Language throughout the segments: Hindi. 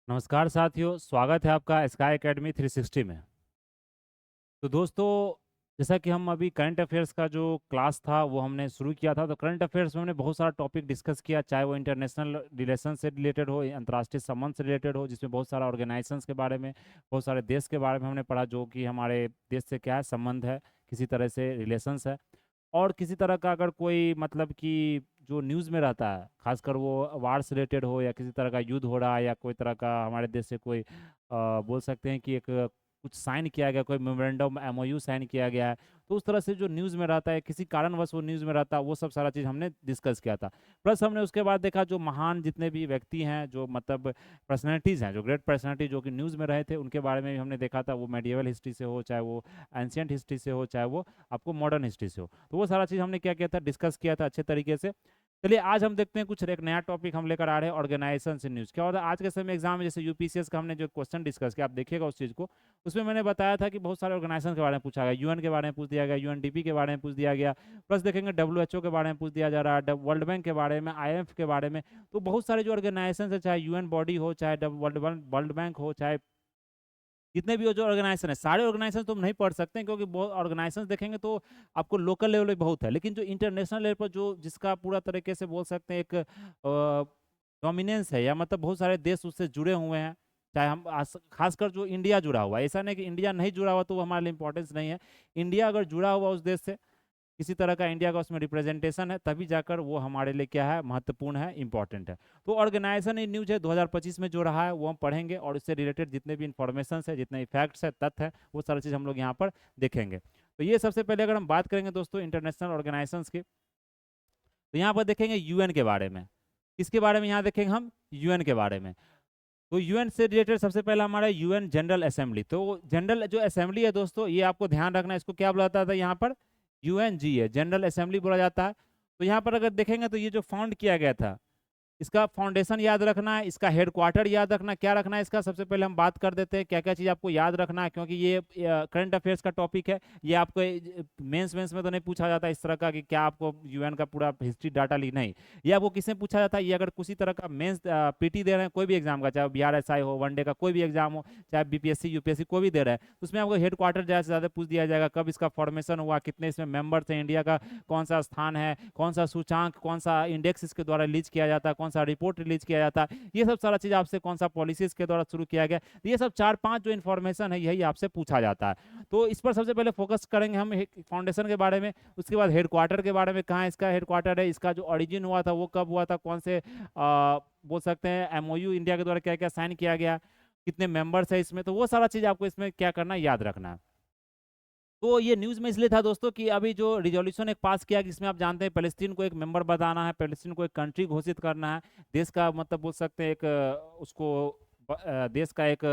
नमस्कार साथियों, स्वागत है आपका स्काई एकेडमी 360 में। तो दोस्तों, जैसा कि हम अभी करंट अफेयर्स का जो क्लास था वो हमने शुरू किया था, तो करंट अफेयर्स में हमने बहुत सारा टॉपिक डिस्कस किया, चाहे वो इंटरनेशनल रिलेशन से रिलेटेड हो, अंतर्राष्ट्रीय संबंध से रिलेटेड हो, जिसमें बहुत सारा ऑर्गेनाइजेशंस के बारे में, बहुत सारे देश के बारे में हमने पढ़ा, जो कि हमारे देश से क्या है संबंध है, किसी तरह से रिलेशंस है। और किसी तरह का अगर कोई मतलब कि जो न्यूज़ में रहता है, खासकर वो वार से रिलेटेड हो या किसी तरह का युद्ध हो रहा है या कोई तरह का हमारे देश से कोई बोल सकते हैं कि एक कुछ साइन किया गया, कोई मेमोरेंडम एमओयू साइन किया गया है, तो उस तरह से जो न्यूज़ में रहता है, किसी कारणवश वो न्यूज़ में रहता है, वो सब सारा चीज़ हमने डिस्कस किया था। प्लस हमने उसके बाद देखा जो महान जितने भी व्यक्ति हैं, जो मतलब पर्सनैलिटीज़ हैं, जो ग्रेट पर्सनैलिटी जो कि न्यूज़ में रहे थे, उनके बारे में भी हमने देखा था। वो मेडिएवल हिस्ट्री से हो, चाहे वो एंशियंट हिस्ट्री से हो, चाहे वो आपको मॉडर्न हिस्ट्री से हो, तो वो सारा चीज़ हमने क्या किया था, डिस्कस किया था अच्छे तरीके से। चलिए आज हम देखते हैं, कुछ एक नया टॉपिक हम लेकर आ रहे हैं, ऑर्गेनाइजेशन से न्यूज़। क्या होता है आज के समय एग्जाम में, जैसे यूपीसीएस का हमने जो क्वेश्चन डिस्कस किया, आप देखिएगा उस चीज़ को, उसमें मैंने बताया था कि बहुत सारे ऑर्गेनाइजेशन के बारे में पूछा गया, यूएन के बारे में पूछ दिया गया, यूएनडीपी के बारे में पूछ दिया गया, प्लस देखेंगे डब्ल्यूएचओ के बारे में पूछ दिया जा रहा है, वर्ल्ड बैंक के बारे में, आईएमएफ के बारे में। तो बहुत सारे जो ऑर्गेनाइजेशन है, चाहे यूएन बॉडी हो, चाहे वर्ल्ड बैंक हो, चाहे जितने भी वो जो ऑर्गेनाइजेशन है, सारे ऑर्गेनाइजेशन तो हम नहीं पढ़ सकते हैं, क्योंकि बहुत ऑर्गेनाइजेशन देखेंगे तो आपको लोकल लेवल पे बहुत है, लेकिन जो इंटरनेशनल लेवल पर जो जिसका पूरा तरीके से बोल सकते हैं एक डोमिनेंस है, या मतलब बहुत सारे देश उससे जुड़े हुए हैं, चाहे हम खासकर जो इंडिया जुड़ा हुआ है, ऐसा नहीं कि इंडिया नहीं जुड़ा हुआ तो वो हमारे लिए इंपॉर्टेंस नहीं है। इंडिया अगर जुड़ा हुआ उस देश से, किसी तरह का इंडिया का उसमें रिप्रेजेंटेशन है, तभी जाकर वो हमारे लिए क्या है, महत्वपूर्ण है, इंपॉर्टेंट है। तो ऑर्गेनाइजेशन इन न्यूज है 2025 में जो रहा है वो हम पढ़ेंगे, और इससे रिलेटेड जितने भी इंफॉर्मेशन है, जितने फैक्ट्स है, तथ्य है, वो सारी चीज़ हम लोग यहाँ पर देखेंगे। तो ये सबसे पहले अगर हम बात करेंगे दोस्तों इंटरनेशनल ऑर्गेनाइजेशंस की, तो यहाँ पर देखेंगे यूएन के बारे में। किसके बारे में यहाँ देखेंगे हम? यूएन के बारे में। तो यूएन से रिलेटेड सबसे पहला हमारा यूएन जनरल असेंबली। तो जनरल जो असेंबली है दोस्तों, ये आपको ध्यान रखना है, इसको क्या बोला जाता था यहाँ पर? यूएनजी है, जनरल असेंबली बोला जाता है। तो यहाँ पर अगर देखेंगे तो ये जो फाउंड किया गया था, इसका फाउंडेशन याद रखना है, इसका हेडक्वार्टर याद रखना, क्या रखना है इसका, सबसे पहले हम बात कर देते हैं क्या क्या चीज़ आपको याद रखना है, क्योंकि ये करंट अफेयर्स का टॉपिक है। ये आपको मेंस मेंस में तो नहीं पूछा जाता इस तरह का कि क्या आपको यूएन का पूरा हिस्ट्री डाटा ली, नहीं। ये आपको किससे पूछा जाता है? ये अगर किसी तरह का मेंस पीटी दे रहे हैं कोई भी एग्जाम का, चाहे बीआरएसआई हो, वनडे का कोई भी एग्जाम हो, चाहे बीपीएससी यूपीएससी कोई भी दे रहा है, तो उसमें आपको हेडक्वार्टर ज़्यादा से ज़्यादा पूछ दिया जाएगा, कब इसका फॉर्मेशन हुआ, कितने इसमें मेंबर्स हैं, इंडिया का कौन सा स्थान है, कौन सा सूचांक, कौन सा इंडेक्स इसके द्वारा रिलीज किया जाता है, कौन सा रिपोर्ट रिलीज किया जाता है, ये सब सारा चीज़ आपसे, कौन सा पॉलिसीज के द्वारा शुरू किया गया, ये सब 4-5 जो इन्फॉर्मेशन है यही आपसे पूछा जाता है। तो इस पर सबसे पहले फोकस करेंगे हम फाउंडेशन के बारे में। उसके बाद हेडक्वार्टर के बारे में, कहाँ इसका हेडक्वार्टर है, इसका जो ऑरिजिन हुआ था वो कब हुआ था, कौन से बोल सकते हैं एमओयू इंडिया के द्वारा क्या क्या साइन किया गया, कितने मेंबर्स है इसमें, तो वो सारा चीज़ आपको इसमें क्या करना है, याद रखना है। तो ये न्यूज़ में इसलिए था दोस्तों कि अभी जो रिजोल्यूशन एक पास किया, जिसमें आप जानते हैं पैलेस्टीन को एक मेंबर बताना है, पैलेस्टीन को एक कंट्री घोषित करना है, देश का मतलब बोल सकते हैं एक उसको देश का एक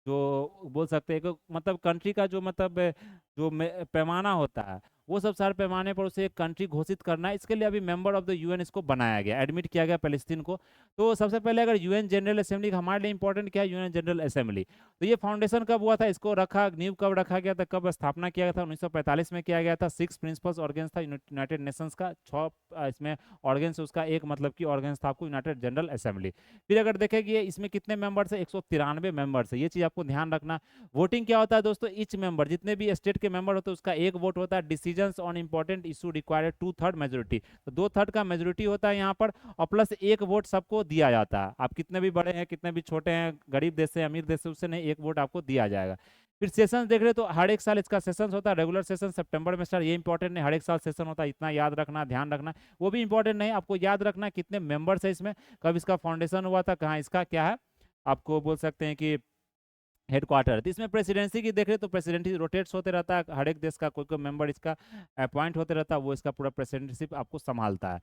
जो बोल सकते हैं एक मतलब कंट्री का जो मतलब जो पैमाना होता है, वो सब सारे पैमाने पर उसे एक कंट्री घोषित करना है। इसके लिए अभी मेंबर ऑफ द यूएन इसको बनाया गया, एडमिट किया गया पैलेस्टीन को। तो सबसे पहले अगर यूएन जनरल असेंबली हमारे लिए इंपॉर्टेंट क्या है, यूएन जनरल असेंबली। तो ये फाउंडेशन कब हुआ था, इसको रखा, नींव कब रखा गया था, कब स्थापना किया गया था? 1945 में किया गया था। 6 प्रिंसिपल्स ऑर्गेन्स था यूनाइटेड नेशंस का, 6 इसमें ऑर्गेन्स, उसका एक मतलब कि ऑर्गेन्स था आपको यूनाइटेड जनरल असेंबली। फिर अगर देखें कि इसमें कितने मेंबर्स है, 193 मेंबर्स है, ये चीज़ आपको ध्यान रखना। वोटिंग क्या होता है दोस्तों? ईच मेंबर, जितने भी स्टेट के मेंबर होते हैं उसका एक वोट होता है। Decisions on important issue required 2/3 majority, तो 2/3 का मेजोरिटी होता है यहाँ पर, और प्लस एक वोट सबको दिया जाता है। आप कितने भी बड़े हैं, कितने भी छोटे हैं, गरीब देश से अमीर देश से, उससे नहीं, एक वोट आपको दिया जाएगा। फिर सेशन देख रहे तो हर एक साल इसका सेशन होता है, रेगुलर सेशन सितंबर में स्टार्ट, ये इंपॉर्टेंट नहीं, हर एक साल सेशन होता है, इतना याद रखना, ध्यान रखना। वो भी इंपॉर्टेंट नहीं, आपको याद रखना कितने मेंबर्स है इसमें, कब इसका फाउंडेशन हुआ था, कहाँ इसका क्या है, आपको बोल सकते हैं कि हेडक्वार्टर। तो इसमें प्रेसिडेंसी की देख रहे तो प्रेसिडेंसी रोटेट्स होते रहता है, हर एक देश का कोई कोई मेंबर इसका अपॉइंट होते रहता है, वो इसका पूरा प्रेसिडेंटशिप आपको संभालता है।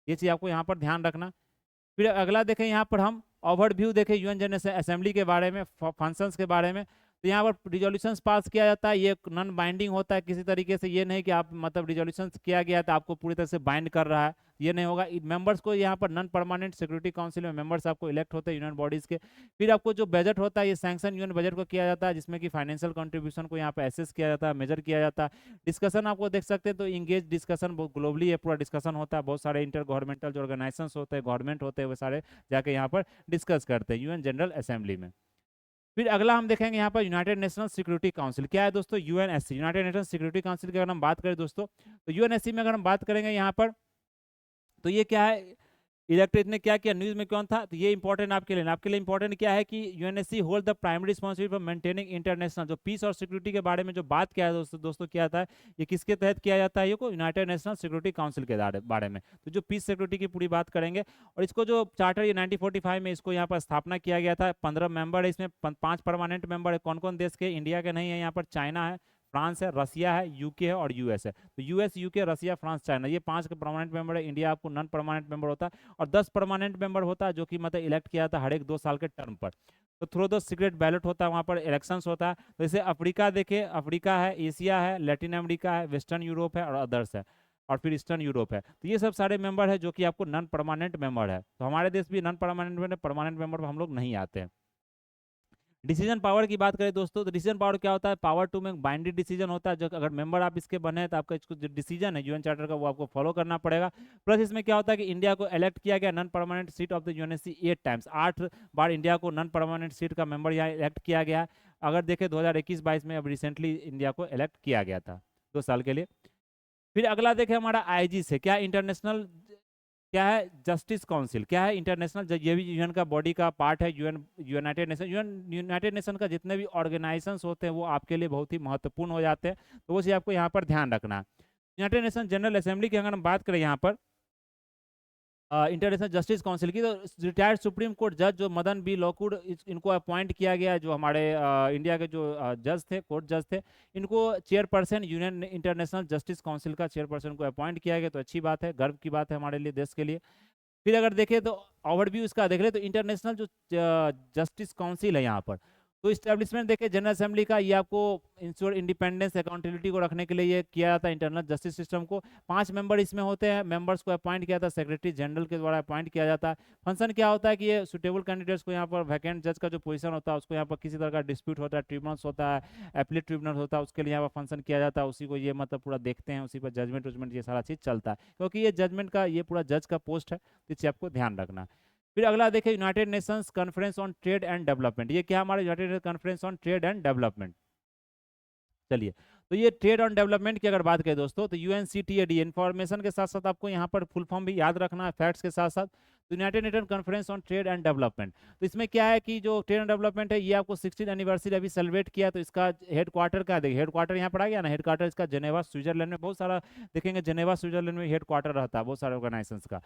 ये चीज़ आपको यहाँ पर ध्यान रखना। फिर अगला देखें, यहाँ पर हम ओवरव्यू देखें यूएन जनरल असेंबली के बारे में, फंक्शंस के बारे में। तो यहाँ पर रिजोल्यूशंस पास किया जाता है, ये नॉन बाइंडिंग होता है किसी तरीके से, ये नहीं कि आप मतलब रिजोल्यूशंस किया गया तो आपको पूरी तरह से बाइंड कर रहा है, ये नहीं होगा। मेंबर्स को यहाँ पर नॉन परमानेंट सिक्योरिटी काउंसिल में मेंबर्स आपको इलेक्ट होते हैं यूनियन बॉडीज के। फिर आपको जो बजट होता है ये सैंक्शन यूनियन बजट को किया जाता है, जिसमें कि फाइनेंशियल कंट्रीब्यूशन को यहाँ पे एसेस किया जाता है, मेजर किया जाता है। डिस्कशन आपको देख सकते हैं तो इंगेज डिस्कशन ग्लोबली है, पूरा डिस्कशन होता है, बहुत सारे इंटर गवर्नमेंटल जो ऑर्गेनाइजेशन होते हैं, गवर्नमेंट होते हैं, वो सारे जाके यहाँ पर डिस्कस करते हैं यूएन जनरल असेंबली में। फिर अगला हम देखेंगे यहाँ पर यूनाइटेड नेशनल सिक्योरिटी काउंसिल क्या है दोस्तों, UNSC, United national security council की अगर हम बात करें दोस्तों, तो यूएनएससी में अगर हम बात करेंगे यहाँ पर, तो ये क्या है, इलेक्टेड ने क्या किया, न्यूज में कौन था, तो ये इंपॉर्टेंट आपके लिए इंपॉर्टेंट क्या है कि UNSC hold the primary responsibility for maintaining international, जो पीस और सिक्योरिटी के बारे में जो बात किया है दोस्तों क्या था, ये किसके तहत किया जाता है, ये को यूनाइटेड नेशनल सिक्योरिटी काउंसिल के बारे में। तो जो पीस सिक्योरिटी की पूरी बात करेंगे, और इसको जो चार्टर ये 1945 में इसको यहाँ पर स्थापना किया गया था। 15 मेंबर है इसमें, 5 परमानेंट मेंबर है। कौन कौन देश के, इंडिया के नहीं है, यहाँ पर चाइना है, फ्रांस है, रसिया है, यूके है और यूएस है। तो यूएस, यूके, रसिया, फ्रांस, चाइना, ये 5 परमानेंट मेंबर है। इंडिया आपको नॉन परमानेंट मेंबर होता है, और 10 परमानेंट मेंबर होता है जो कि मतलब इलेक्ट किया जाता है हर एक 2 साल के टर्म पर। तो थ्रू द सीक्रेट बैलेट होता है, वहाँ पर इलेक्शंस होता है। तो जैसे अफ्रीका देखे, अफ्रीका है, एशिया है, लैटिन अमेरिका है, वेस्टर्न यूरोप है और अदर्स है, और फिर ईस्टर्न यूरोप है। तो ये सब सारे मेंबर है जो कि आपको नॉन परमानेंट मेंबर है। तो हमारे देश भी नॉन परमानेंट मेंबर हम लोग नहीं आते हैं। डिसीजन पावर की बात करें दोस्तों, तो डिसीजन पावर क्या होता है, power to make binded decision होता है। जो अगर मेंबर आप इसके बने हैं तो आपका इसको जो डिसीजन है यूएन चार्टर का वो आपको फॉलो करना पड़ेगा। प्लस इसमें क्या होता है कि इंडिया को इलेक्ट किया गया non permanent seat of the UNSC 8 times, 8 bar India को नॉन परमानेंट सीट का मेंबर यहाँ इलेक्ट किया गया है। अगर देखें 2021-22 में अब रिसेंटली इंडिया को इलेक्ट किया गया था 2 साल के लिए। फिर अगला देखें हमारा आईजी से, क्या इंटरनेशनल, क्या है जस्टिस काउंसिल, क्या है इंटरनेशनल, ये भी यूएन का बॉडी का पार्ट है। यूनाइटेड नेशन का जितने भी ऑर्गेनाइजेशंस होते हैं वो आपके लिए बहुत ही महत्वपूर्ण हो जाते हैं, तो वो चीज़ आपको यहाँ पर ध्यान रखना है। यूनाइटेड नेशन जनरल असेंबली की अगर हम बात करें यहाँ पर इंटरनेशनल जस्टिस काउंसिल की, तो रिटायर्ड सुप्रीम कोर्ट जज जो मदन बी लोकुर, इनको अपॉइंट किया गया है, जो हमारे इंडिया के जो जज थे, कोर्ट जज थे, इनको chairperson union international justice council का चेयरपर्सन को अपॉइंट किया गया। तो अच्छी बात है, गर्व की बात है हमारे लिए, देश के लिए। फिर अगर देखें तो ओवरव्यू इसका देख ले, तो इंटरनेशनल जो जस्टिस काउंसिल है यहाँ पर, तो इस्टेब्लिशमेंट देखें जनरल असेंबली का, ये आपको इंश्योर इंडिपेंडेंस अकाउंटेबिलिटी को रखने के लिए ये किया जाता है इंटरनल जस्टिस सिस्टम को। 5 मेंबर इसमें होते हैं, मेंबर्स को अपॉइंट किया जाता है, सेक्रेटरी जनरल के द्वारा अपॉइंट किया जाता है। फंक्शन क्या होता है कि ये सुटेबल कैंडिडेट्स को यहाँ पर वैकेंट जज का जो पोजीशन होता है उसको यहाँ पर किसी तरह का डिस्प्यूट होता है, ट्रिब्यूनल्स होता है, अपीलेट ट्रिब्यूनल होता है, उसके लिए यहाँ पर फंक्शन किया जाता है, उसी को ये मतलब पूरा देखते हैं, उसी पर जजमेंट ये सारा चीज़ चलता है, क्योंकि ये जजमेंट का ये पूरा जज का पोस्ट है, तो इसे आपको ध्यान रखना है। फिर अगला देखिए United Nations conference on trade and development, ये क्या हमारा United conference on trade and development. चलिए, तो ये ट्रेड ऑन डेवलपमेंट की अगर बात करें दोस्तों, तो यूएनसीटीएडी, इन्फॉर्मेशन के साथ साथ आपको यहाँ पर फुल फॉर्म भी याद रखना है, फैक्ट्स के साथ साथ। तो United nation conference on trade and development, तो इसमें क्या है कि जो ट्रेड एंड डेवलपमेंट है ये आपको 16th एनिवर्सरी अभी सेलिब्रेट किया, तो इसका हेड क्वार्टर का देखिए, हेड क्वार्टर यहाँ पर आ गया ना, हेड क्वार्टर इसका जेनेवा स्विट्जरलैंड में, बहुत सारा देखेंगे जेनेवा स्विट्जरलैंड में हेड क्वार्टर रहता है बहुत सारे ऑर्गेनाइजेशंस का।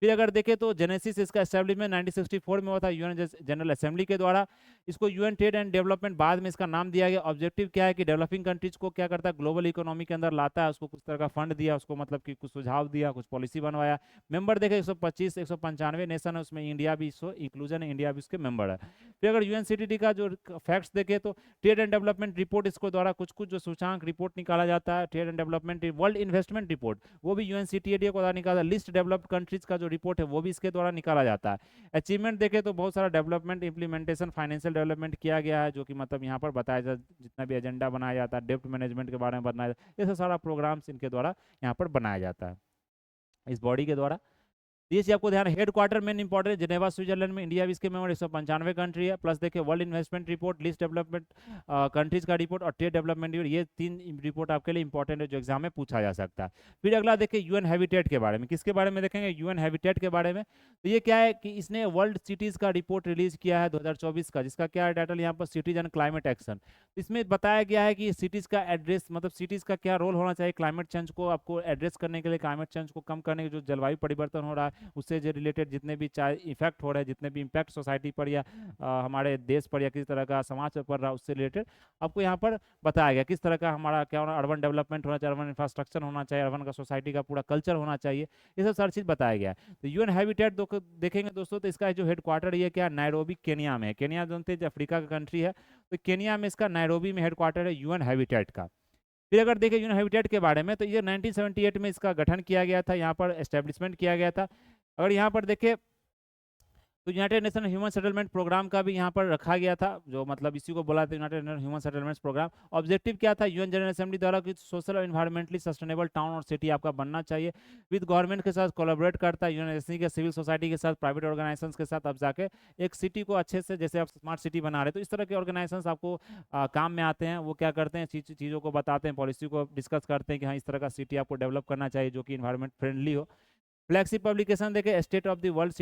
फिर अगर देखें तो जेनेसिस इसका एस्टेब्लिशमेंट 1964 में हुआ था यूएन जनरल असेंबली के द्वारा। इसको यूएन ट्रेड एंड डेवलपमेंट बाद में इसका नाम दिया गया। ऑब्जेक्टिव क्या है कि डेवलपिंग कंट्रीज को क्या करता है, ग्लोबल इकोनॉमी के अंदर लाता है, उसको कुछ तरह का फंड दिया, उसको मतलब कि कुछ सुझाव दिया, कुछ पॉलिसी बनवाया। मेंबर देखे 125 195 नेशन है, उसमें इंडिया भी इसको इंक्लूजन है, इंडिया भी उसके मेंबर है। फिर अगर यूएनसीटीडी का जो फैक्ट्स देखे तो ट्रेड एंड डेवलपमेंट रिपोर्ट इसको द्वारा कुछ कुछ जो सूचांक रिपोर्ट निकाला जाता है, trade and development world investment report वो भी यूएनसीटीडी को द्वारा निकाला, लिस्ट डेवलप्ड कंट्रीज का जो रिपोर्ट है वो भी इसके द्वारा निकाला जाता है। अचीवमेंट देखे तो बहुत सारा डेवलपमेंट इंप्लीमेंटेशन फाइनेंशियल डेवलपमेंट किया गया है, जो कि मतलब यहाँ पर बताया जाता है, जितना भी एजेंडा बनाया जाता है, डेप्ट मैनेजमेंट के बारे में बनाया जाता है, ये सब सारा प्रोग्राम्स इनके द्वारा यहाँ पर बनाया जाता है इस बॉडी के द्वारा। ये चीज आपको ध्यान, head quarter main important Geneva Switzerland में, इंडिया भी इसके मेंबर, 195 कंट्री है। प्लस देखिए world investment report, list development countries का रिपोर्ट और ट्रेड डेवलपमेंट रिपोर्ट, ये 3 रिपोर्ट आपके लिए इंपॉर्टेंट है जो एग्जाम में पूछा जा सकता है। फिर अगला देखिए यूएन हैबिटेट के बारे में, किसके बारे में देखेंगे, यूएन हैबिटेट के बारे में। तो ये क्या है कि इसने वर्ल्ड सिटीज का रिपोर्ट रिलीज किया है 2024 का, जिसका क्या है टाइटल यहाँ पर, सिटीज एंड क्लाइमेट एक्शन। इसमें बताया गया है कि सिटीज का एड्रेस, मतलब सिटीज का क्या रोल होना चाहिए क्लाइमेट चेंज को आपको एड्रेस करने के लिए, क्लाइमेट चेंज को कम करने के, जो जलवायु परिवर्तन हो रहा है उससे जो रिलेटेड जितने भी चाहे इफेक्ट हो रहे हैं, जितने भी इम्पैक्ट सोसाइटी पर या हमारे देश पर या किसी तरह का समाज पर पड़ रहा है, उससे रिलेटेड आपको यहाँ पर बताया गया किस तरह का हमारा क्या होना, अर्बन डेवलपमेंट होना चाहिए, अर्बन इंफ्रास्ट्रक्चर होना चाहिए, अर्बन का सोसाइटी का पूरा कल्चर होना चाहिए, ये सब सारी चीज़ बताया गया है। तो यूएन हैबिटेट देखेंगे दोस्तों, तो इसका जो हेडक्वार्टर ये क्या नैरोबी केनिया में है। केनिया जानते हैं अफ्रीका का कंट्री है, तो केनिया में इसका नैरोबी में हेडक्वार्टर है यूएन हैबिटेट का। फिर अगर देखें यूएन हैबिटेट के बारे में, तो ये 1978 में इसका गठन किया गया था, यहाँ पर एस्टेब्लिशमेंट किया गया था। अगर यहाँ पर देखें तो United Nation Human Settlement Programme का भी यहाँ पर रखा गया था, जो मतलब इसी को बोला था United Nation Human Settlement Programme. Objective क्या था, यूएन जनरल असेंबली द्वारा कि सोशल और इन्वायरमेंटली सस्टेनेबल टाउन और सिटी आपका बनना चाहिए, विद गवर्नमेंट के साथ कोलैबोरेट करता है, यूएनएससी के सिविल सोसाइटी के साथ, प्राइवेट ऑर्गेनाइजेशन के साथ अब जाके एक सिटी को अच्छे से, जैसे आप स्मार्ट सिटी बना रहे, तो इस तरह के ऑर्गेनाइजेशन आपको काम में आते हैं। वो क्या करते हैं, चीज़ों को बताते हैं, पॉलिसी को डिस्कस करते हैं कि हाँ इस तरह का सिटी आपको डेवलप करना चाहिए जो कि इन्वायरमेंट फ्रेंडली हो। फ्लैगशिप पब्लिकेशन देखे state of the world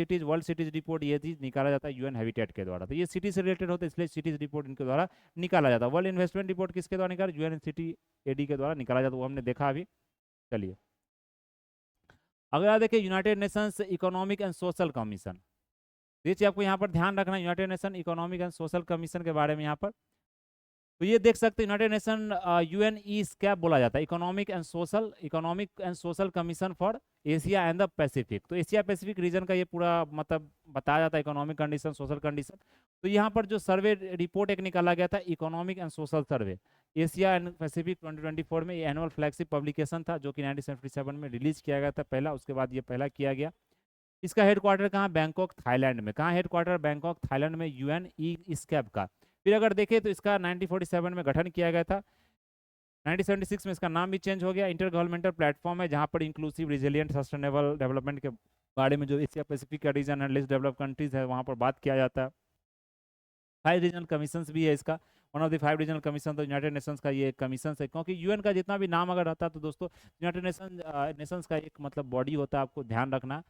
cities report, ये चीज निकाला जाता है यूएन हैबिटेट के द्वारा। तो ये सिटी से रिलेटेड होता है, इसलिए सिटीज रिपोर्ट इनके द्वारा निकाला जाता है। वर्ल्ड इन्वेस्टमेंट रिपोर्ट किसके द्वारा निकाला, यूएन सिटी एडी के द्वारा निकाला जाता है, वो हमने देखा अभी। चलिए अगर आप देखिए United Nations economic and social commission, ये चीज आपको यहाँ पर ध्यान रखना है, United nation economic and social commission के बारे में यहाँ पर। तो ये देख सकते हैं यूनाइटेड नेशन यूएन क्या बोला जाता है, economic and social commission for Asia and the Pacific. तो एशिया पैसिफिक रीजन का ये पूरा मतलब बताया जाता है, इकोनॉमिक कंडीशन, सोशल कंडीशन। तो यहाँ पर जो सर्वे रिपोर्ट एक निकाला गया था, economic and social survey Asia and Pacific 2024 में, ये एनुअल फ्लैगशिप पब्लिकेशन था जो कि 1977 में रिलीज किया गया था पहला, उसके बाद ये पहला किया गया। इसका हेडक्वार्टर कहाँ, बैंकॉक थाईलैंड में। कहाँ हेडक्वार्टर, बैंकॉक थाईलैंड में, यूएन का। फिर अगर देखें तो इसका 1947 में गठन किया गया था, 1976 में इसका नाम भी चेंज हो गया। इंटर गवर्नमेंटल प्लेटफॉर्म है जहां पर इंक्लूसिव, रिजिलियंट, सस्टेनेबल डेवलपमेंट के बारे में जो एशिया पैसिफिक का रीजन है, लिस्ट डेवलप कंट्रीज है, वहां पर बात किया जाता है। 5 रीजनल कमीशन भी है इसका, one of the 5 regional commission तो यूनाइटेड नेशंस का ये कमीशन है, क्योंकि यूएन का जितना भी नाम अगर रहता है तो दोस्तों यूनाइटेड नेशंस का एक मतलब बॉडी होता है, आपको ध्यान रखना।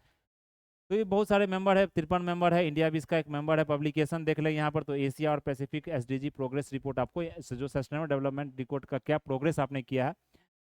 तो ये बहुत सारे मेंबर है, 53 मेंबर है, इंडिया भी इसका एक मेंबर है। पब्लिकेशन देख लें यहाँ पर, तो एशिया और पैसिफिक एसडीजी प्रोग्रेस रिपोर्ट, आपको जो सस्टेनेबल डेवलपमेंट रिपोर्ट का क्या प्रोग्रेस आपने किया है,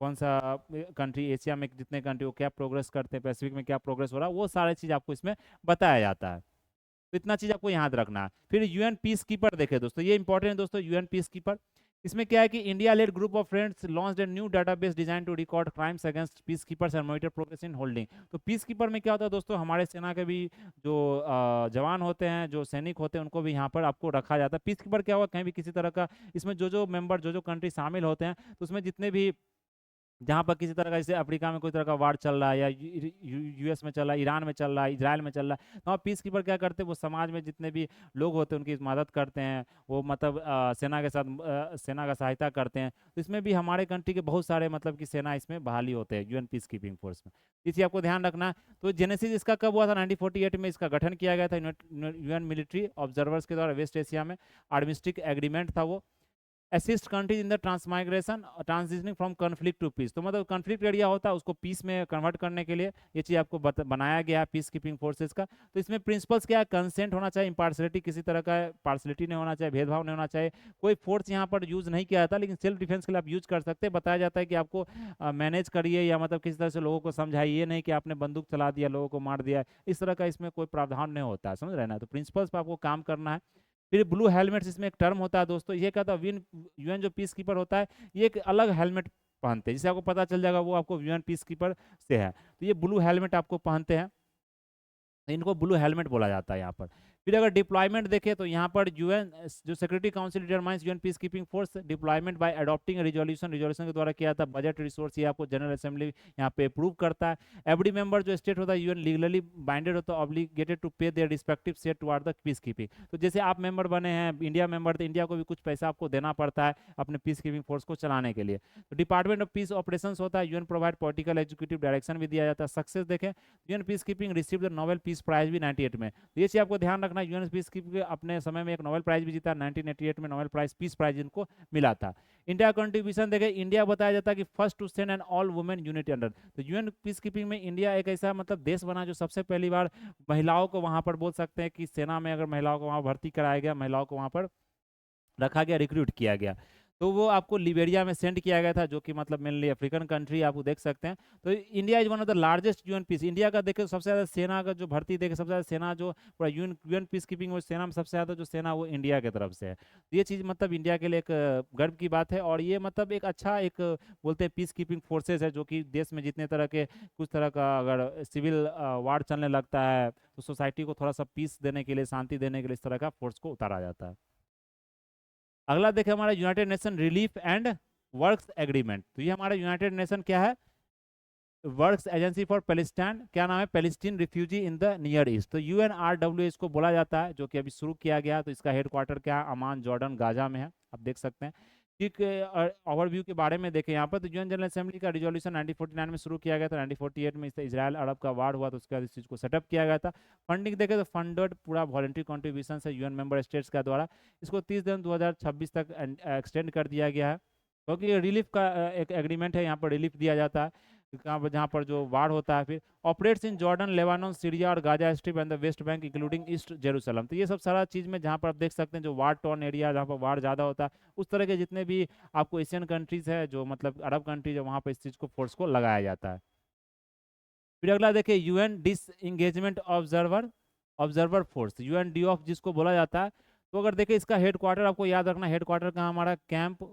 कौन सा कंट्री एशिया में जितने कंट्री वो क्या प्रोग्रेस करते हैं, पैसिफिक में क्या प्रोग्रेस हो रहा है, वो सारी चीज़ आपको इसमें बताया जाता है। तो इतना चीज़ आपको याद रखना है। फिर यूएन पीस कीपर देखे दोस्तों, ये इंपॉर्टेंट है दोस्तों, यूएन पीस कीपर। इसमें क्या है कि India led group of friends launched a new database design to record crimes against peace keepers and monitor progress in holding. तो पीस कीपर में क्या होता है दोस्तों, हमारे सेना के भी जो जवान होते हैं, जो सैनिक होते हैं, उनको भी यहाँ पर आपको रखा जाता है। पीस कीपर क्या हुआ, कहीं भी किसी तरह का, इसमें जो मेंबर जो कंट्री शामिल होते हैं, तो उसमें जितने भी जहाँ पर किसी तरह का, जैसे अफ्रीका में कोई तरह का वार चल रहा है, या यूएस में चल रहा है, ईरान में चल रहा है, इजराइल में चल रहा है, तो वहाँ पीस कीपर क्या करते हैं, वो समाज में जितने भी लोग होते हैं उनकी मदद करते हैं, वो मतलब सेना के साथ सेना का सहायता करते हैं। तो इसमें भी हमारे कंट्री के बहुत सारे मतलब कि सेना इसमें बहाली होते हैं यूएन पीस कीपिंग फोर्स में, इसी आपको ध्यान रखना। तो जेनेसिस इसका कब हुआ था, 1948 में इसका गठन किया गया था यूएन मिलिट्री ऑब्जर्वर्स के द्वारा वेस्ट एशिया में। आर्मिस्टिक एग्रीमेंट था वो। Assist countries in the transmigration transitioning from conflict to peace, तो मतलब कन्फ्लिक्ट एरिया होता है उसको पीस में कन्वर्ट करने के लिए ये चीज़ आपको बनाया गया है पीस कीपिंग फोर्सेज का। तो इसमें प्रिंसिपल्स क्या है, कंसेंट होना चाहिए, इम्पार्शलिटी, किसी तरह का पार्शलिटी नहीं होना चाहिए, भेदभाव नहीं होना चाहिए, कोई फोर्स यहाँ पर यूज़ नहीं किया जाता, लेकिन सेल्फ डिफेंस के लिए आप यूज कर सकते हैं। बताया जाता है कि आपको मैनेज करिए, या मतलब किसी तरह से लोगों को समझाइए, ये नहीं कि आपने बंदूक चला दिया, लोगों को मार दिया, इस तरह का इसमें कोई प्रावधान नहीं होता है, समझ रहे ना। तो प्रिंसिपल्स पर आपको काम करना है। फिर ब्लू हेलमेट्स, इसमें एक टर्म होता है दोस्तों, ये क्या था, यूएन जो पीस कीपर होता है ये एक अलग हेलमेट पहनते हैं, जिससे आपको पता चल जाएगा वो आपको यूएन पीस कीपर से है। तो ये ब्लू हेलमेट आपको पहनते हैं, इनको ब्लू हेलमेट बोला जाता है यहाँ पर। फिर अगर डिप्लॉयमेंट देखें तो यहाँ पर यूएन जो security council determines UN peace keeping force deployment bye adopting resolution के द्वारा किया था। बजट रिसोर्स ये आपको जनरल असेंबली यहाँ पे अप्रूव करता है। एवरी मेंबर जो स्टेट होता है यूएन लीगली बाइंडेड होता है, ऑब्लिगेटेड टू पे their respective share toward the peace keeping. तो जैसे आप मेंबर बने हैं, इंडिया मेंबर, तो इंडिया को भी कुछ पैसा आपको देना पड़ता है अपने पीस कीपिंग फोर्स को चलाने के लिए। तो डिपार्टमेंट ऑफ पीस ऑपरेशंस होता है, UN provide political executive direction भी दिया जाता है। सक्सेस देखें, UN peace keeping receive the Nobel Peace Prize भी 98 में। तो ये चीज़ आपको ध्यान रखना, यूएन पीस कीपिंग अपने समय में एक नोबेल प्राइज भी जीता, 1988 में नोबेल प्राइज पीस प्राइज इनको मिला था। इंडिया कंट्रीब्यूशन देखें, इंडिया बताया जाता है कि first to send an all women unit under. तो यूएन पीस कीपिंग में इंडिया एक ऐसा मतलब देश बना जो सबसे पहली बार महिलाओं को वहां पर बोल सकते हैं कि सेना में अगर महिलाओं को वहां भर्ती कराया गया, महिलाओं को वहां पर रखा गया, रिक्रूट किया गया। तो वो आपको लिबेरिया में सेंड किया गया था, जो कि मतलब मेनली अफ्रीकन कंट्री आप देख सकते हैं। तो India is one of the largest UN peace. India का देखे सबसे ज़्यादा सेना का जो भर्ती देखे, सबसे ज़्यादा सेना जो पूरा यूएन पीस कीपिंग में सेना में सबसे ज़्यादा जो सेना वो इंडिया की तरफ से है। तो ये चीज़ मतलब इंडिया के लिए एक गर्व की बात है, और ये मतलब एक अच्छा एक बोलते हैं पीस कीपिंग फोर्सेज है, जो कि देश में जितने तरह के कुछ तरह का अगर सिविल वार चलने लगता है तो सोसाइटी को थोड़ा सा पीस देने के लिए, शांति देने के लिए इस तरह का फोर्स को उतारा जाता है। अगला देखें हमारा United nation relief and works agreement. तो ये हमारा यूनाइटेड नेशन क्या है, वर्क्स एजेंसी फॉर पैलेस्टाइन, क्या नाम है, Palestine refugee in the near east. तो UNRW इसको बोला जाता है, जो कि अभी शुरू किया गया। तो इसका हेडक्वार्टर क्या है, अमान, जॉर्डन, गाजा में है, आप देख सकते हैं। ठीक ओवरव्यू के बारे में देखें यहाँ पर, तो यूएन जनरल असेंबली का रिजोल्यूशन 1949 में शुरू किया गया था। 1948 में इसराइल अरब का वार हुआ तो उसके बाद इस चीज़ को सेटअप किया गया था। फंडिंग देखें तो फंडेड पूरा वॉलंटरी कॉन्ट्रीब्यूशन है यूएन मेंबर स्टेट्स का द्वारा। इसको 30 दिन 2026 तक एक्सटेंड कर दिया गया है, क्योंकि रिलीफ का एक एग्रीमेंट है, यहाँ पर रिलीफ दिया जाता है जहाँ पर जो वार होता है। फिर operates in Jordan, Lebanon, Syria और Gaza Strip and the West Bank including East Jerusalem. तो ये सब सारा चीज़ में जहाँ पर आप देख सकते हैं जो वार टॉर्न एरिया, जहाँ पर वार ज़्यादा होता है, उस तरह के जितने भी आपको एशियन कंट्रीज़ है, जो मतलब अरब कंट्रीज है, वहाँ पर इस चीज़ को फोर्स को लगाया जाता है। फिर अगला देखिए UN disengagement observer observer force, UNDOF जिसको बोला जाता है। तो अगर देखिए इसका हेडक्वार्टर आपको याद रखना, हेडक्वार्टर का हमारा कैंप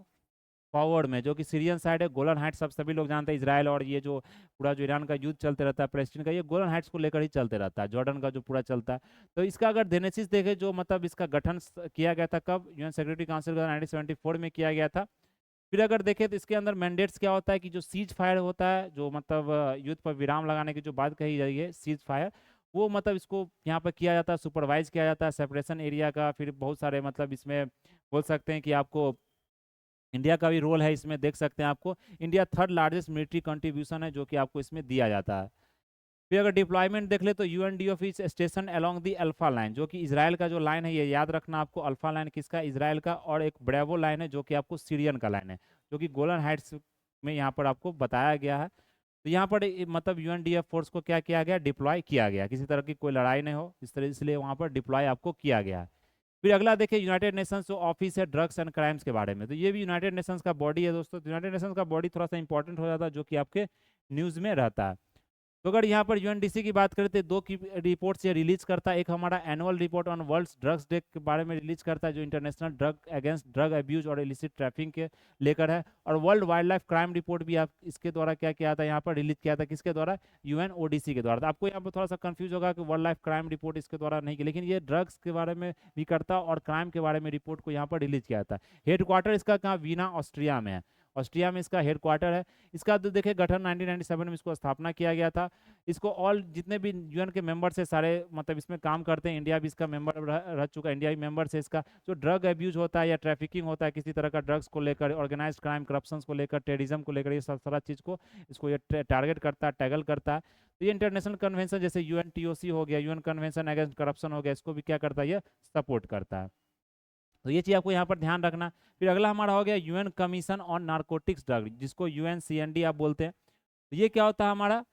फॉरवर्ड में, जो कि सीरियन साइड है, गोलन हाइट्स सब सभी लोग जानते हैं। इसराइल और ये जो पूरा जो ईरान का युद्ध चलते रहता है पैलेस्टीन का, ये गोलन हाइट्स को लेकर ही चलते रहता है, जॉर्डन का जो पूरा चलता है। तो इसका अगर जेनेसिस देखें, जो मतलब इसका गठन किया गया था कब, यूएन सिक्योरिटी काउंसिल का 1974 में किया गया था। फिर अगर देखें तो इसके अंदर मैंडेट्स क्या होता है कि जो सीज फायर होता है, जो मतलब युद्ध पर विराम लगाने की जो बात कही जाती है, सीज फायर, वो मतलब इसको यहाँ पर किया जाता है, सुपरवाइज किया जाता है सेपरेशन एरिया का। फिर बहुत सारे मतलब इसमें बोल सकते हैं कि आपको इंडिया का भी रोल है इसमें, देख सकते हैं आपको। India third largest military contribution है जो कि आपको इसमें दिया जाता है। फिर अगर डिप्लॉयमेंट देख ले तो UNDOF is station along the alpha line, जो कि इसराइल का जो लाइन है, ये याद रखना आपको। अल्फा लाइन किसका, इसराइल का। और एक ब्रेवो लाइन है जो कि आपको सीरियन का लाइन है, जो कि गोलन हाइट्स में यहाँ पर आपको बताया गया है। तो यहाँ पर मतलब UNDOF फोर्स को क्या किया गया, डिप्लॉय किया गया, किसी तरह की कोई लड़ाई नहीं हो इस तरह, इसलिए वहाँ पर डिप्लॉय आपको किया गया है। फिर अगला देखिए यूनाइटेड नेशंस जो ऑफिस है ड्रग्स एंड क्राइम्स के बारे में। तो ये भी यूनाइटेड नेशंस का बॉडी है दोस्तों। तो यूनाइटेड नेशंस का बॉडी थोड़ा सा इंपॉर्टेंट हो जाता है, जो कि आपके न्यूज़ में रहता है। तो अगर यहाँ पर UNDC की बात करें तो दो की रिपोर्ट्स ये रिलीज करता है। एक हमारा annual report on world drugs day के बारे में रिलीज करता है, जो international drug against drug abuse और इलिसिट ट्रैफिकिंग के लेकर है। और world wild life crime report भी आप इसके द्वारा क्या किया था, यहाँ पर रिलीज किया था, किसके द्वारा, UNODC के द्वारा। तो आपको यहाँ पर थोड़ा सा कंफ्यूज होगा कि वर्ल्ड लाइफ क्राइम रिपोर्ट इसके द्वारा नहीं की, लेकिन ये ड्रग्स के बारे में भी करता और क्राइम के बारे में रिपोर्ट को यहाँ पर रिलीज किया था। हेडक्वार्टर इसका कहाँ, वीना ऑस्ट्रिया में है, ऑस्ट्रिया में इसका हेडक्वार्टर है। इसका तो देखिए गठन 1997 में इसको स्थापना किया गया था। इसको ऑल जितने भी यूएन के मेंबर्स है सारे मतलब इसमें काम करते हैं। इंडिया भी इसका मेंबर रह चुका है, इंडिया भी मेंबर्स है इसका। जो ड्रग अब्यूज होता है या ट्रैफिकिंग होता है किसी तरह का ड्रग्स को लेकर, ऑर्गेनाइज क्राइम, करप्शन को लेकर, टेररिज्म को लेकर, ये सब सारा चीज़ को इसको ये टारगेट करता है, टैगल करता है। तो ये इंटरनेशनल कन्वेंशन जैसे UNTOC हो गया, यूएन कन्वेंशन अगेंस्ट करप्शन हो गया, इसको भी क्या करता है, ये सपोर्ट करता है। तो ये चीज़ आपको यहाँ पर ध्यान रखना। फिर अगला हमारा हो गया UN commission on narcotics drug, जिसको UNCND आप बोलते हैं। तो ये क्या होता है हमारा,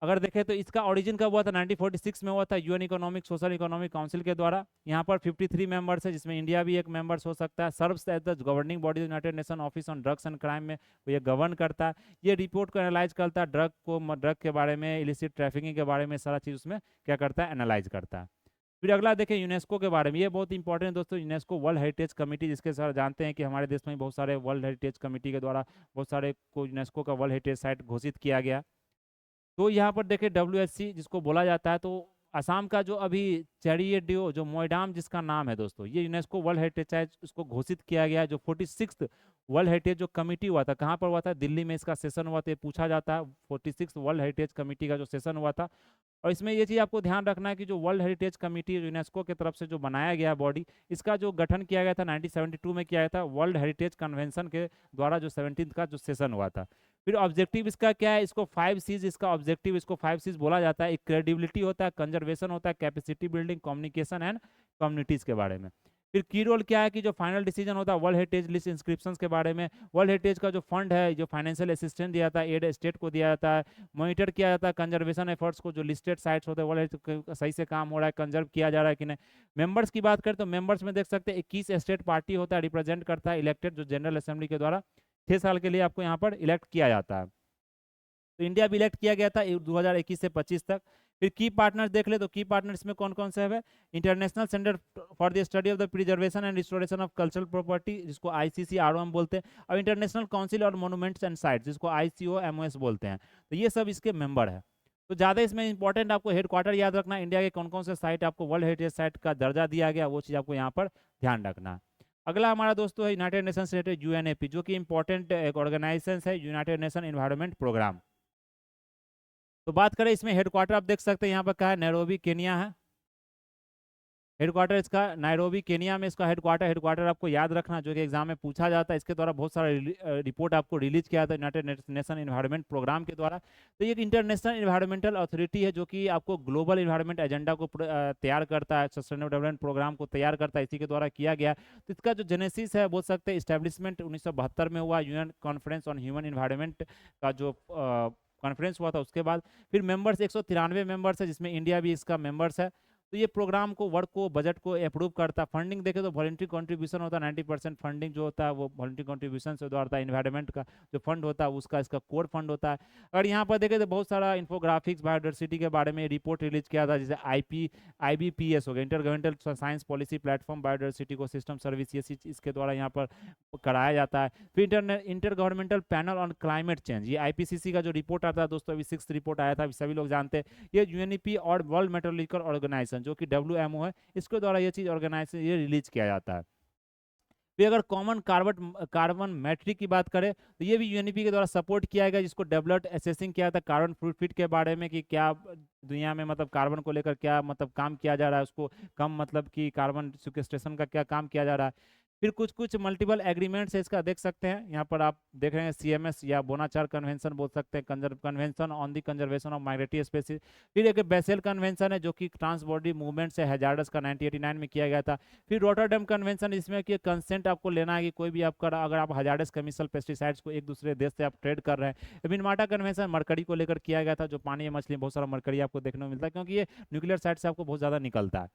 अगर देखें तो इसका ओरिजिन कब हुआ था, 1946 में हुआ था, UN economic social economic council के द्वारा। यहाँ पर 53 मेंबर्स है, जिसमें इंडिया भी एक मेंबर्स हो सकता है। Serves as the governing body United Nation Office on Drugs and Crime में वो ये गवर्न करता है। ये रिपोर्ट को एनालाइज करता है, ड्रग के बारे में, इलिसिट ट्रैफिकिंग के बारे में, सारा चीज़ उसमें क्या करता है, एनालाइज करता है। फिर अगला देखें यूनेस्को के बारे में। ये बहुत इंपॉर्टेंट है दोस्तों, यूनेस्को वर्ल्ड हेरिटेज कमेटी, जिसके सर जानते हैं कि हमारे देश में बहुत सारे वर्ल्ड हेरिटेज कमेटी के द्वारा बहुत सारे को यूनेस्को का वर्ल्ड हेरिटेज साइट घोषित किया गया। तो यहाँ पर देखिए WHC जिसको बोला जाता है, तो असम का जो अभी चैरियडियो जो मोइडाम जिसका नाम है दोस्तों, ये यूनेस्को वर्ल्ड हेरिटेज साइट उसको घोषित किया गया है। जो 46th वर्ल्ड हेरिटेज जो कमेटी हुआ था, कहाँ पर हुआ था, दिल्ली में इसका सेशन हुआ था। ये पूछा जाता है 46th वर्ल्ड हेरिटेज कमेटी का जो सेशन हुआ था। और इसमें ये चीज़ आपको ध्यान रखना है कि जो वर्ल्ड हेरिटेज कमेटी यूनेस्को की तरफ से जो बनाया गया बॉडी, इसका जो गठन किया गया था 1972 में किया गया था, वर्ल्ड हेरिटेज कन्वेंशन के द्वारा, जो 17th का जो सेशन हुआ था। फिर ऑब्जेक्टिव इसका क्या है, इसको 5 C's इसका ऑब्जेक्टिव, इसको 5 C's बोला जाता है। एक क्रेडिबिलिटी होता है, कंजर्वेशन होता है, capacity building, communication and communities के बारे में। फिर की रोल क्या है कि जो फाइनल डिसीजन होता है वर्ल्ड हेरिटेज लिस्ट इंस्क्रिप्शंस के बारे में, वर्ल्ड हेरिटेज का जो फंड है, जो फाइनेंशियल असिस्टेंस दिया जाता है, एड स्टेट को दिया जाता है, मॉनिटर किया जाता है कंजर्वेशन एफर्ट्स को, जो लिस्टेड साइट्स होते हैं वर्ल्ड हेरिटेज सही से काम हो रहा है, कंजर्व किया जा रहा है कि नहीं। मेंबर्स की बात करें तो मेंबर्स में देख सकते हैं 21 स्टेट पार्टी होता है, रिप्रेजेंट करता है, इलेक्टेड जो जनरल असेंबली के द्वारा 6 साल के लिए आपको यहाँ पर इलेक्ट किया जाता है। तो इंडिया भी इलेक्ट किया गया था 2021 से 25 तक। फिर की पार्टनर्स देख ले तो की पार्टनर्स में कौन कौन से है, international centre for the study of the preservation and restoration of cultural property जिसको ICCROM बोलते हैं, और इंटरनेशनल काउंसिल और मोनूमेंट्स एंड साइट्स जिसको ICOMOS बोलते हैं। तो ये सब इसके मेंबर है। तो ज़्यादा इसमें इंपॉर्टेंट आपको हेडक्वार्टर याद रखना, इंडिया के कौन कौन से साइट आपको वर्ल्ड हेरिटेज साइट का दर्जा दिया गया, वो चीज़ आपको यहाँ पर ध्यान रखना। अगला हमारा दोस्तों है यूनाइटेड नेशन से UNEP, जो कि इंपॉर्टेंट एक ऑर्गेनाइजेशन है, यूनाइटेड नेशन एनवायरनमेंट प्रोग्राम। तो बात करें इसमें हेडक्वार्टर, आप देख सकते हैं यहाँ पर क्या है, नैरोबी केनिया है हेडक्वार्टर इसका, नैरोबी केनिया में इसका हेडक्वार्टर आपको याद रखना, जो कि एग्जाम में पूछा जाता है। इसके द्वारा बहुत सारा रिपोर्ट आपको रिलीज किया था यूनाइटेड नेशन एनवायरनमेंट प्रोग्राम के द्वारा। तो ये इंटरनेशनल एनवायरमेंटल अथॉरिटी है जो कि आपको ग्लोबल एनवायरनमेंट एजेंडा को तैयार करता है, सस्टेनेबल डेवलपमेंट प्रोग्राम को तैयार करता है, इसी के द्वारा किया गया। तो इसका जो जेनेसिस है बोल सकते हैं इस्टेब्लिशमेंट 1972 में हुआ, UN conference on human environment का जो कॉन्फ्रेंस हुआ था उसके बाद। फिर मेंबर्स 193 मेंबर्स है, जिसमें इंडिया भी इसका मेंबर्स है। तो ये प्रोग्राम को, वर्क को, बजट को अप्रूव करता है। फंडिंग देखे तो वॉलंटरी कंट्रीब्यूशन होता है, 90% फंडिंग जो होता है वो वॉलंटरी कंट्रीब्यूशन से द्वारा इन्वायरमेंट का जो फंड होता है उसका इसका कोर फंड होता है। और यहाँ पर देखे तो बहुत सारा इन्फोग्राफिक्स बायोडाइवर्सिटी के बारे में रिपोर्ट रिलीज किया था, जैसे IBPS हो गया, inter governmental science policy platform biodiversity को सिस्टम सर्विस, ये इसके द्वारा यहाँ पर कराया जाता है। फिर inter governmental panel on climate change, ये IPCC का जो रिपोर्ट आता है दोस्तों, अभी 6th रिपोर्ट आया था, सभी लोग जानते हैं। ये UNEP और वर्ल्ड मेट्रोलॉजिकल ऑर्गेनाइजेशन जो कि WMO है, इसके द्वारा ये चीज ऑर्गेनाइजेशन ये रिलीज किया जाता है। फिर अगर कॉमन कार्बन मैट्रिक की बात करें तो ये भी UNEP के द्वारा सपोर्ट किया गया, जिसको डेवलप्ड असेसिंग किया था कार्बन फुटप्रिंट के बारे में कि क्या दुनिया में मतलब कार्बन को लेकर क्या मतलब काम किया जा रहा है, उसको कम मतलब कि कार्बन सिक्वेस्ट्रेशन का क्या काम किया जा रहा है। फिर कुछ मल्टीपल एग्रीमेंट्स है, इसका देख सकते हैं यहाँ पर आप देख रहे हैं, CMS या बोनाचार कन्वेंशन बोल सकते हैं, convention on the conservation of migratory species. फिर एक बेसेल कन्वेंशन है जो कि ट्रांस बॉडी मूवमेंट से हैजार्डस का 1989 में किया गया था। फिर रोटरडम कन्वेंशन, इसमें कि कंसेंट आपको लेना है कि कोई भी आपका अगर आप हैजार्डस केमिकल पेस्टिसाइड्स को एक दूसरे देश से आप ट्रेड कर रहे हैं। मिनमाटा कन्वेंशन मरकरी को लेकर किया गया था, जो पानी में मछली बहुत सारा मरकरी आपको देखने को मिलता है क्योंकि ये न्यूक्लियर साइट से आपको बहुत ज़्यादा निकलता है।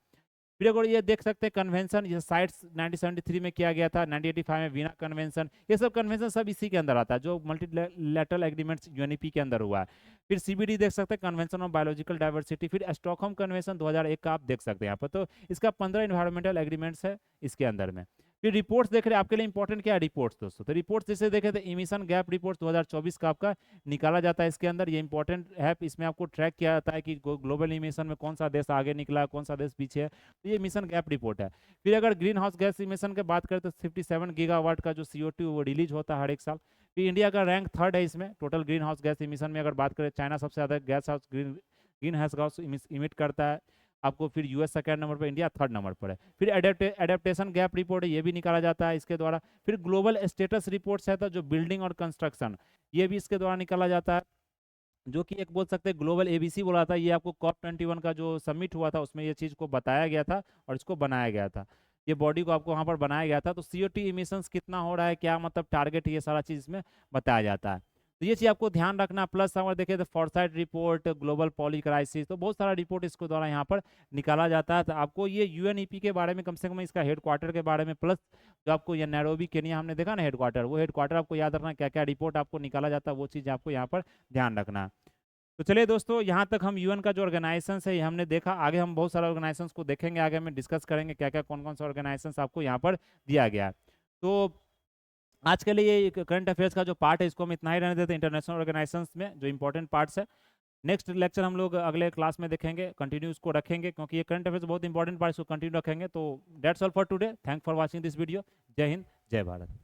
फिर अगर ये देख सकते हैं कन्वेंशन, ये साइट्स 1973 में किया गया था, 1985 में वीना कन्वेंशन, ये सब कन्वेंशन सब इसी के अंदर आता है, जो मल्टीलैटरल एग्रीमेंट्स UNEP के अंदर हुआ है। फिर CBD देख सकते हैं, कन्वेंशन ऑन बायोलॉजिकल डाइवर्सिटी। फिर स्टॉकहोम कन्वेंशन 2001 का आप देख सकते हैं यहाँ पर। तो इसका 15 इन्वायरमेंटल एग्रीमेंट्स है इसके अंदर में। फिर रिपोर्ट्स देख रहे हैं, आपके लिए इंपॉर्टेंट क्या है रिपोर्ट्स दोस्तों, तो रिपोर्ट्स जैसे देखे तो इमिशन गैप रिपोर्ट 2024 का आपका निकाला जाता है इसके अंदर। ये इंपॉर्टेंट है, इसमें आपको ट्रैक किया जाता है कि ग्लोबल इमिशन में कौन सा देश आगे निकला, कौन सा देश पीछे है। तो ये इमिशन गैप रिपोर्ट है। फिर अगर ग्रीन हाउस गैस इमिशन की बात करें तो 57 गीगावाट का जो CO2 वो रिलीज होता है हर एक साल। फिर इंडिया का रैंक 3rd है इसमें total green house gas emission में। अगर बात करें चाइना सबसे ज़्यादा ग्रीन हाउस गैस इमिट करता है आपको, फिर US 2nd नंबर पर, इंडिया 3rd नंबर पर है। फिर एडेप्टेशन गैप रिपोर्ट है, ये भी निकाला जाता है इसके द्वारा। फिर ग्लोबल स्टेटस रिपोर्ट्स है तो जो बिल्डिंग और कंस्ट्रक्शन, ये भी इसके द्वारा निकाला जाता है, जो कि एक बोल सकते हैं ग्लोबल ABC बोला था। ये आपको COP21 का जो समिट हुआ था उसमें ये चीज़ को बताया गया था और इसको बनाया गया था, ये बॉडी को आपको वहाँ पर बनाया गया था। तो CO2 इमिशंस कितना हो रहा है, क्या मतलब टारगेट, ये सारा चीज़ इसमें बताया जाता है। तो ये चीज़ आपको ध्यान रखना। प्लस अगर देखें तो Forsyte report, global poly crisis, तो बहुत सारा रिपोर्ट इसको द्वारा यहाँ पर निकाला जाता है। तो आपको ये UNEP के बारे में कम से कम इसका हेडक्वार्टर के बारे में, प्लस जो आपको ये नैरोबी केनिया हमने देखा ना हेडक्वार्टर, वो हेडक्वार्टर आपको याद रखना, क्या क्या रिपोर्ट आपको निकाला जाता है वो चीज़ आपको यहाँ पर ध्यान रखना। तो चलिए दोस्तों, यहाँ तक हम UN का जो ऑर्गेनाइजेशन है ये हमने देखा। आगे हम बहुत सारे ऑर्गेनाइजेशन को देखेंगे, आगे में डिस्कस करेंगे क्या क्या कौन कौन सा ऑर्गेनाइजेशन आपको यहाँ पर दिया गया है। तो आज के लिए ये करंट अफेयर्स का जो पार्ट है इसको हम इतना ही रहने देते हैं इंटरनेशनल ऑर्गेनाइजेशन में जो इंपॉर्टेंट पार्ट्स है। नेक्स्ट लेक्चर हम लोग अगले क्लास में देखेंगे, कंटिन्यू उसको रखेंगे क्योंकि ये करंट अफेयर्स बहुत इंपॉर्टेंट पार्ट, इसको कंटिन्यू रखेंगे। तो that's all for today, thank for watching this video. जय हिंद, जय भारत।